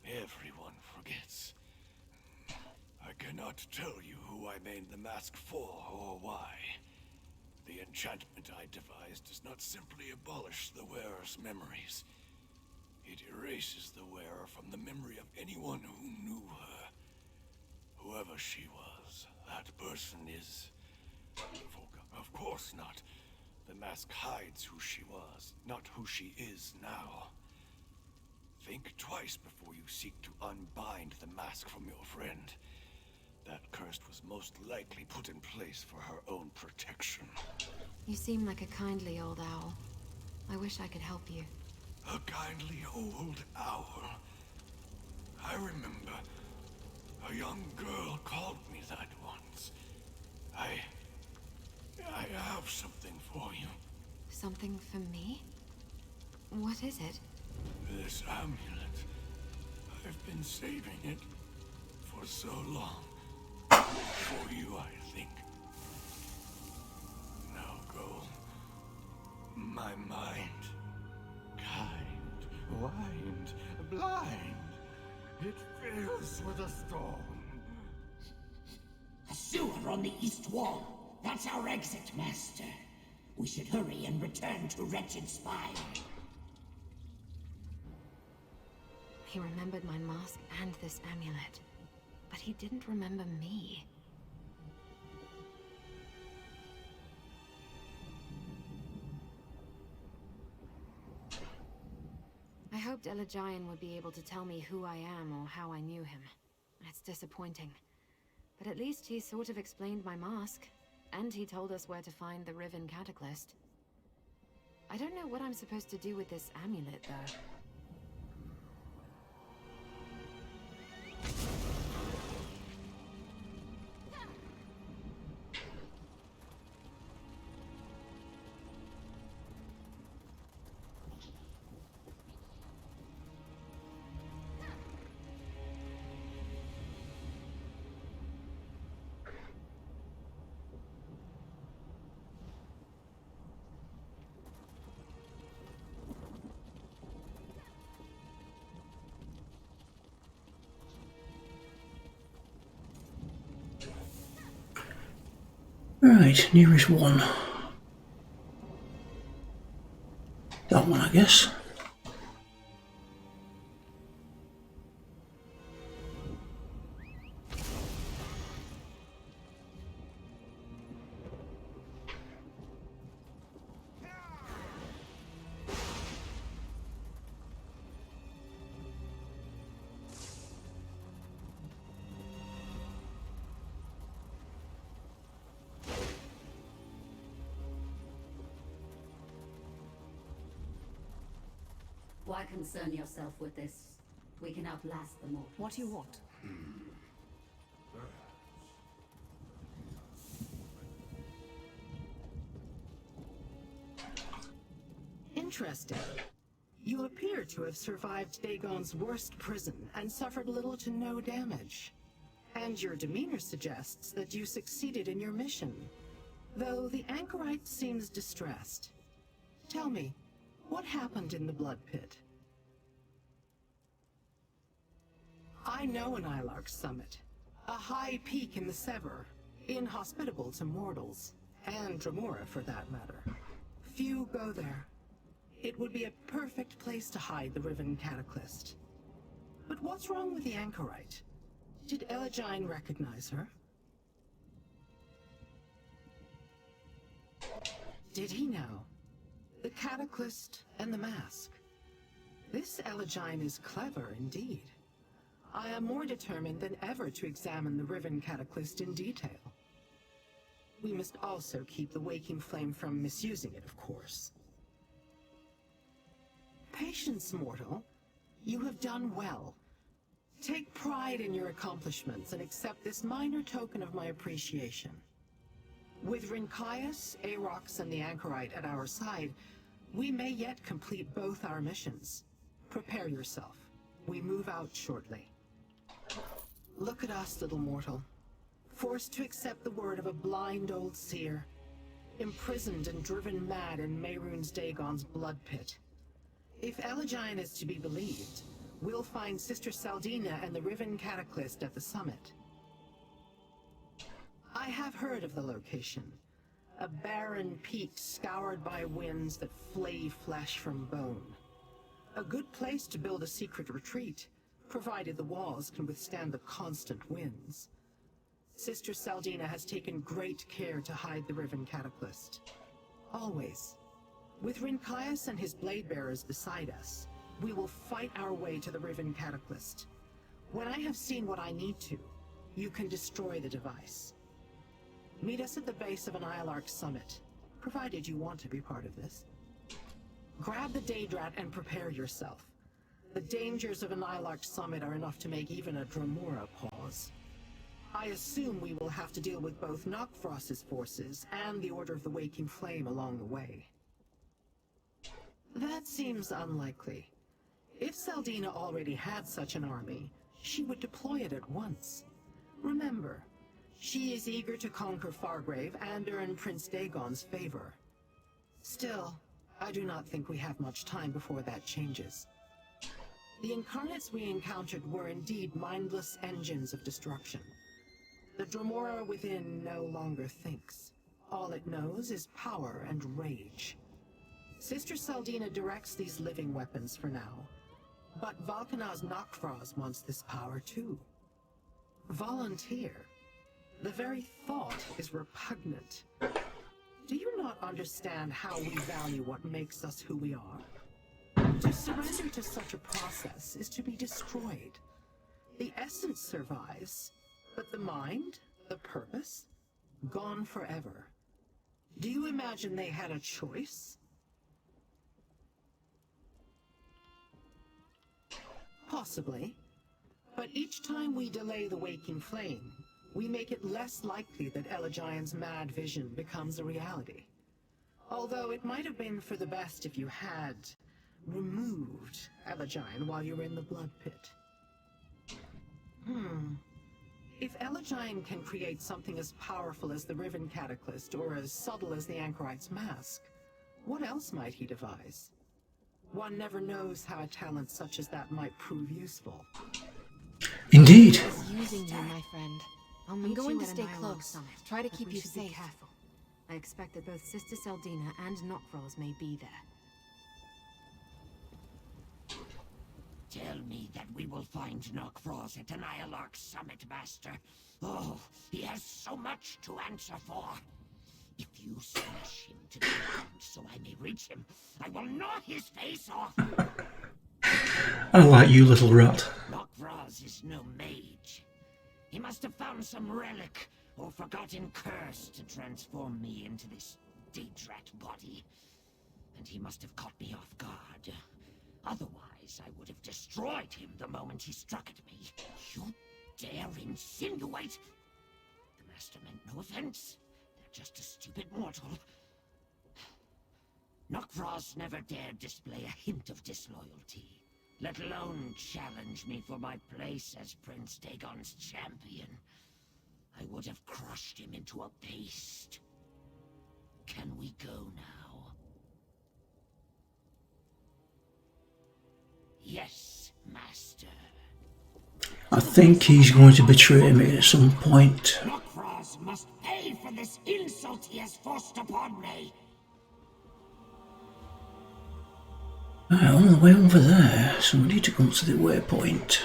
Everyone forgets. I cannot tell you who I made the mask for or why. The enchantment I devised does not simply abolish the wearer's memories. It erases the wearer from the memory of anyone who knew her. Whoever she was, that person is... Of course not. The mask hides who she was, not who she is now. Think twice before you seek to unbind the mask from your friend. That curse was most likely put in place for her own protection. You seem like a kindly old owl. I wish I could help you. A kindly old owl. I remember a young girl called me that once. I have something for you. Something for me? What is it? This amulet. I've been saving it for so long. For you, I think. Now go. My mind. Kind, wind, blind. It fills with a storm. A sewer on the east wall. That's our exit, Master. We should hurry and return to Wretched Spire. He remembered my mask and this amulet, but he didn't remember me. I hoped Elagian would be able to tell me who I am or how I knew him. It's disappointing. But at least he sort of explained my mask, and he told us where to find the Riven Cataclysm. I don't know what I'm supposed to do with this amulet, though. Right, nearest one. That one, I guess. Why concern yourself with this? We can outlast the mortals. What do you want? Interesting. You appear to have survived Dagon's worst prison and suffered little to no damage. And your demeanor suggests that you succeeded in your mission, though the Anchorite seems distressed. Tell me, what happened in the Blood Pit? I know Annihilarch's summit, a high peak in the Sever, inhospitable to mortals, and Dremora for that matter. Few go there. It would be a perfect place to hide the Riven Cataclysm. But what's wrong with the Anchorite? Did Elagian recognize her? Did he know? The Cataclysm and the Mask. This Elegine is clever indeed. I am more determined than ever to examine the Riven Cataclysm in detail. We must also keep the Waking Flame from misusing it, of course. Patience, mortal. You have done well. Take pride in your accomplishments and accept this minor token of my appreciation. With Rinkias, Arox, and the Anchorite at our side, we may yet complete both our missions. Prepare yourself. We move out shortly. Look at us, little mortal. Forced to accept the word of a blind old seer. Imprisoned and driven mad in Mehrunes Dagon's blood pit. If Elegine is to be believed, we'll find Sister Saldina and the Riven Cataclysm at the summit. I have heard of the location. A barren peak scoured by winds that flay flesh from bone. A good place to build a secret retreat, provided the walls can withstand the constant winds. Sister Saldina has taken great care to hide the Riven Cataclysm. Always. With Rinkias and his blade bearers beside us, we will fight our way to the Riven Cataclysm. When I have seen what I need to, you can destroy the device. Meet us at the base of an Ilark summit, provided you want to be part of this. Grab the Daedrat and prepare yourself. The dangers of an Ilark summit are enough to make even a Dremora pause. I assume we will have to deal with both Nokfrost's forces and the Order of the Waking Flame along the way. That seems unlikely. If Saldina already had such an army, she would deploy it at once. Remember, she is eager to conquer Fargrave and earn Prince Dagon's favor. Still, I do not think we have much time before that changes. The incarnates we encountered were indeed mindless engines of destruction. The Dremora within no longer thinks. All it knows is power and rage. Sister Saldina directs these living weapons for now, but Valkanaz Nokfrost wants this power too. Volunteer. The very thought is repugnant. Do you not understand how we value what makes us who we are? To surrender to such a process is to be destroyed. The essence survives, but the mind, the purpose, gone forever. Do you imagine they had a choice? Possibly. But each time we delay the Waking Flame, we make it less likely that Elegine's mad vision becomes a reality. Although it might have been for the best if you had removed Elegine while you were in the blood pit. If Elegine can create something as powerful as the Riven Cataclysm or as subtle as the Anchorite's mask, what else might he devise? One never knows how a talent such as that might prove useful. Indeed. Using you, my friend. I'm going to stay close. Try to keep you safe. Careful. I expect that both Sister Saldina and Nokfrost may be there. Tell me that we will find Nokfrost at an Ilark summit, Master. Oh, he has so much to answer for. If you smash him to the ground so I may reach him, I will gnaw his face off. I like you, little rat. Nokfrost is no mage. He must have found some relic or forgotten curse to transform me into this Daedrat body. And he must have caught me off guard. Otherwise, I would have destroyed him the moment he struck at me. You dare insinuate? The Master meant no offense. They're just a stupid mortal. Nokfrost never dared display a hint of disloyalty, let alone challenge me for my place as Prince Dagon's champion. I would have crushed him into a paste. Can we go now? Yes, Master. I think he's going to betray me at some point. Nokfrost must pay for this insult he has forced upon me. Right, on the way over there, so we need to come to the waypoint.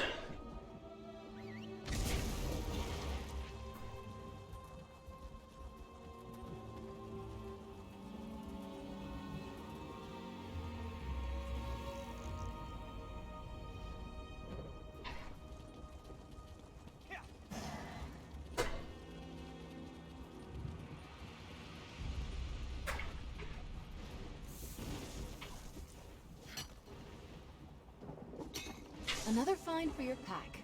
Another find for your pack.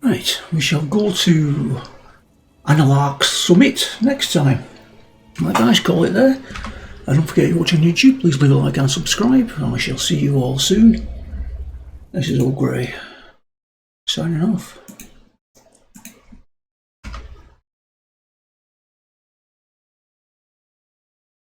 Right, we shall go to Analark's Summit next time. Right guys, call it there. And don't forget, if you're watching YouTube, please leave a like and subscribe. And I shall see you all soon. This is Olgrey, signing off.